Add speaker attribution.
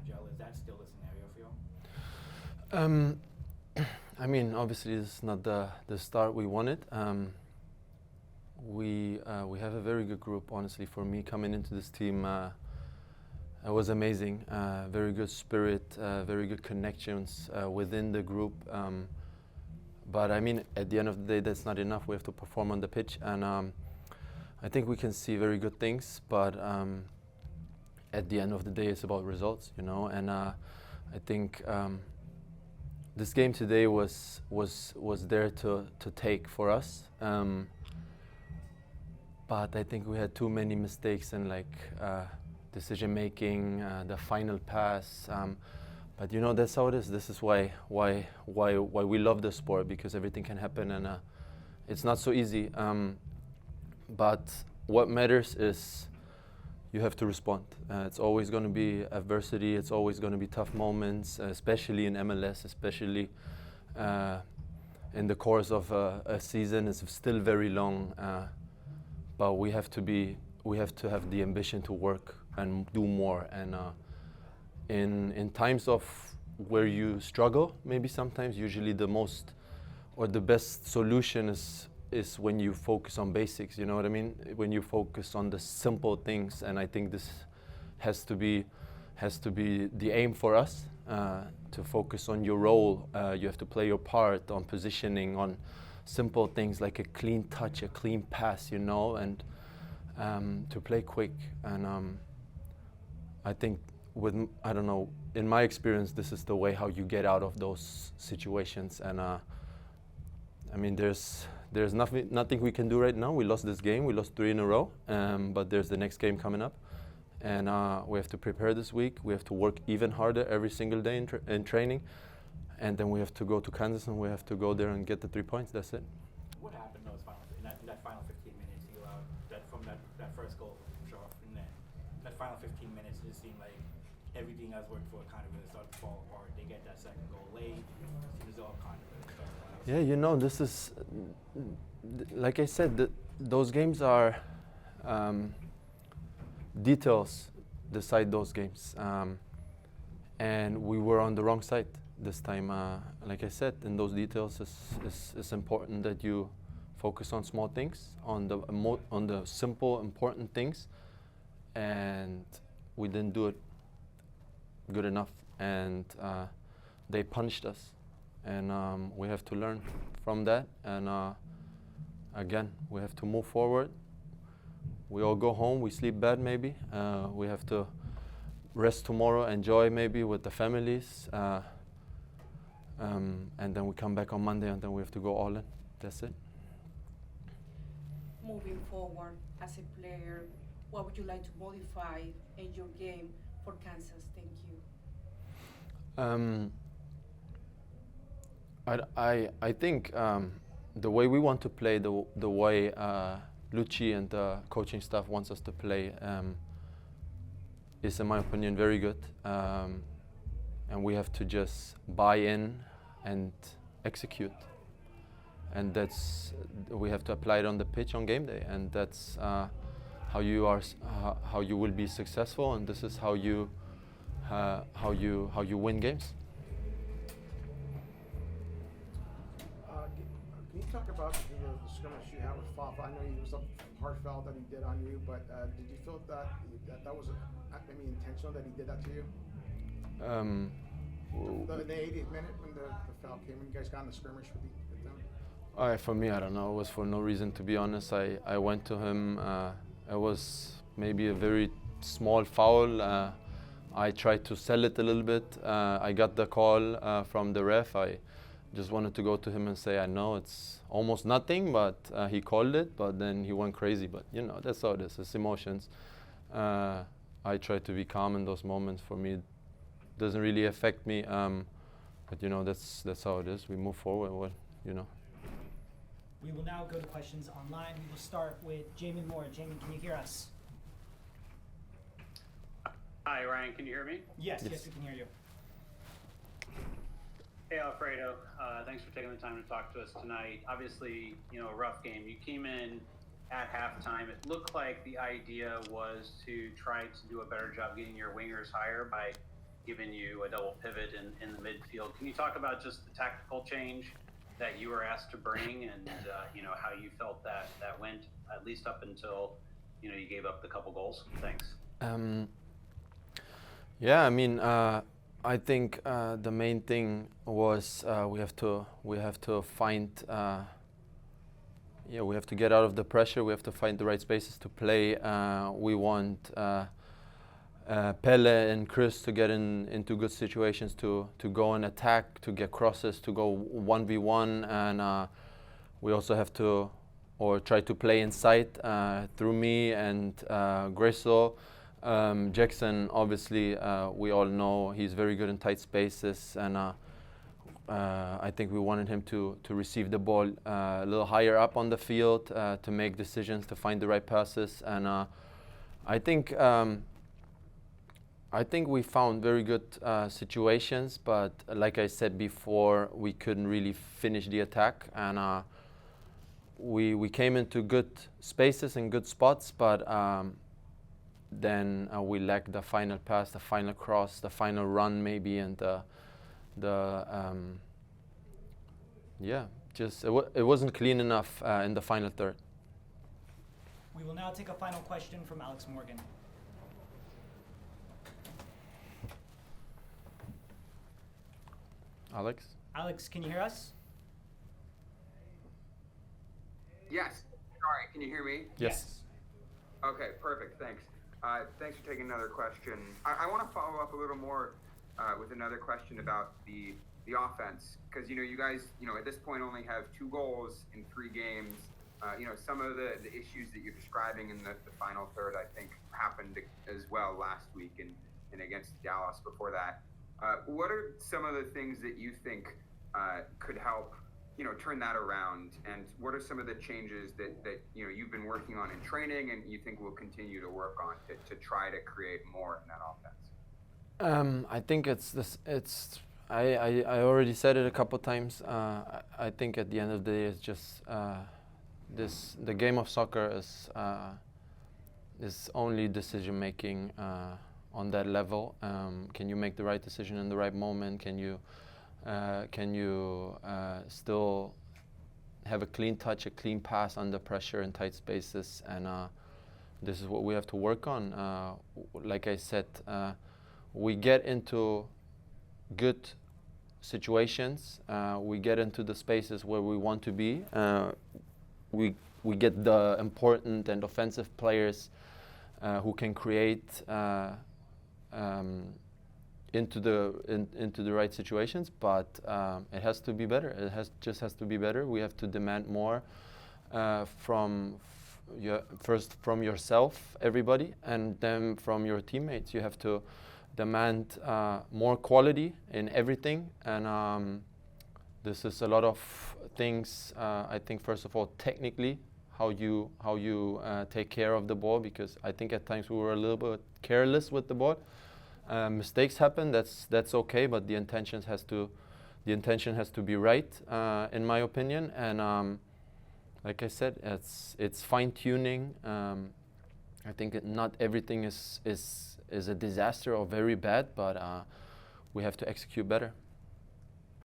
Speaker 1: gel. Is that still the scenario for you?
Speaker 2: I mean, obviously, this is not the start we wanted. We have a very good group. Honestly, for me, coming into this team, it was amazing. Very good spirit, very good connections within the group. But I mean, at the end of the day, that's not enough. We have to perform on the pitch, and I think we can see very good things. But at the end of the day, it's about results, you know. And I think this game today was there to take for us. But I think we had too many mistakes in decision making, the final pass. But you know, that's how it is. This is why we love the sport, because everything can happen, and it's not so easy. But what matters is you have to respond. It's always going to be adversity. It's always going to be tough moments, especially in MLS, especially in the course of a season. It's still very long, but we have to have the ambition to work and do more. And in times of where you struggle, maybe sometimes, usually the most or the best solution is when you focus on basics, you know what I mean? When you focus on the simple things, and I think this has to be the aim for us, to focus on your role. You have to play your part on positioning, on simple things like a clean touch, a clean pass, you know, and to play quick. And I think I don't know, in my experience, this is the way how you get out of those situations. And I mean, there's nothing we can do right now. We lost this game. We lost 3 in a row. But there's the next game coming up. And we have to prepare this week. We have to work even harder every single day in training. And then we have to go to Kansas, and we have to go there and get the 3 points. That's it.
Speaker 1: What happened in that final 15 minutes? You allowed that first goal, sure. In that final 15 minutes, it just seemed like everything that's worked for kind of really started to fall apart. They get that second goal late. It was all kind of really started.
Speaker 2: Yeah, you know, this is, like I said, those games are details decide those games. And we were on the wrong side this time. Like I said, in those details, it's important that you focus on small things, on the simple, important things. And we didn't do it good enough, and they punished us. And we have to learn from that. And again, we have to move forward. We all go home, we sleep bad maybe. We have to rest tomorrow, enjoy maybe with the families. And then we come back on Monday, and then we have to go all in. That's it.
Speaker 3: Moving forward as a player, what would you like to modify in your game for Kansas? Thank you.
Speaker 2: I think the way we want to play, the way Lucci and the coaching staff wants us to play, is, in my opinion, very good. And we have to just buy in and execute. And we have to apply it on the pitch on game day. And that's how you will be successful. And this is how you win games.
Speaker 4: Can you talk about the scrimmage you had with Fafa? I know he was a hard foul that he did on you, but did you feel that was maybe intentional that he did that to you? In the 80th minute when the foul came, and you guys got in the skirmish with them?
Speaker 2: For me, I don't know. It was for no reason, to be honest. I went to him. It was maybe a very small foul. I tried to sell it a little bit. I got the call from the ref. I just wanted to go to him and say, I know it's almost nothing, but he called it, but then he went crazy. But, you know, that's how it is. It's emotions. I try to be calm in those moments. For me, it doesn't really affect me. But, you know, that's how it is. We move forward, well, you know.
Speaker 5: We will now go to questions online. We will start with Jamin Moore. Jamin, can you hear us?
Speaker 6: Hi, Ryan. Can you hear me?
Speaker 5: Yes, we can hear you.
Speaker 6: Hey, Alfredo. Thanks for taking the time to talk to us tonight. Obviously, you know, a rough game. You came in at halftime. It looked like the idea was to try to do a better job getting your wingers higher by given you a double pivot in the midfield. Can you talk about just the tactical change that you were asked to bring, and how you felt that went, at least up until you gave up the couple goals? Thanks.
Speaker 2: Yeah, I mean, I think the main thing was we have to find. We have to get out of the pressure. We have to find the right spaces to play. We want Pele and Chris to get into good situations to go and attack, to get crosses, to go 1v1, and we also have to try to play inside through me and Greso. Jackson, obviously, we all know he's very good in tight spaces, and I think we wanted him to receive the ball a little higher up on the field, to make decisions, to find the right passes, and I think we found very good situations, but like I said before, we couldn't really finish the attack, and we came into good spaces and good spots, but then we lacked the final pass, the final cross, the final run maybe, and it wasn't clean enough in the final third.
Speaker 5: We will now take a final question from Alex Morgan.
Speaker 2: Alex?
Speaker 5: Alex, can you hear us?
Speaker 7: Yes. Sorry, can you hear me?
Speaker 2: Yes.
Speaker 7: Okay, perfect. Thanks. Thanks for taking another question. I want to follow up a little more with another question about the offense, because you guys at this point only have 2 goals in 3 games. Some of the issues that you're describing in the final third, I think, happened as well last week and against Dallas before that. What are some of the things that you think could help turn that around, and what are some of the changes that you've been working on in training and you think will continue to work on to try to create more in that offense?
Speaker 2: I think I already said it a couple times. I think at the end of the day, it's just the game of soccer is only decision making on that level. Can you make the right decision in the right moment? Can you still have a clean touch, a clean pass under pressure in tight spaces? And this is what we have to work on. Like I said, we get into good situations. We get into the spaces where we want to be. We get the important and offensive players who can create into the right situations, but it has to be better. It just has to be better. We have to demand more first from yourself, everybody, and then from your teammates. You have to demand more quality in everything, and this is a lot of things. I think first of all, technically, how you take care of the ball, because I think at times we were a little bit careless with the ball. Mistakes happen. That's okay, but the intention has to be right, in my opinion. And like I said, it's fine tuning. I think not everything is a disaster or very bad, but we have to execute better.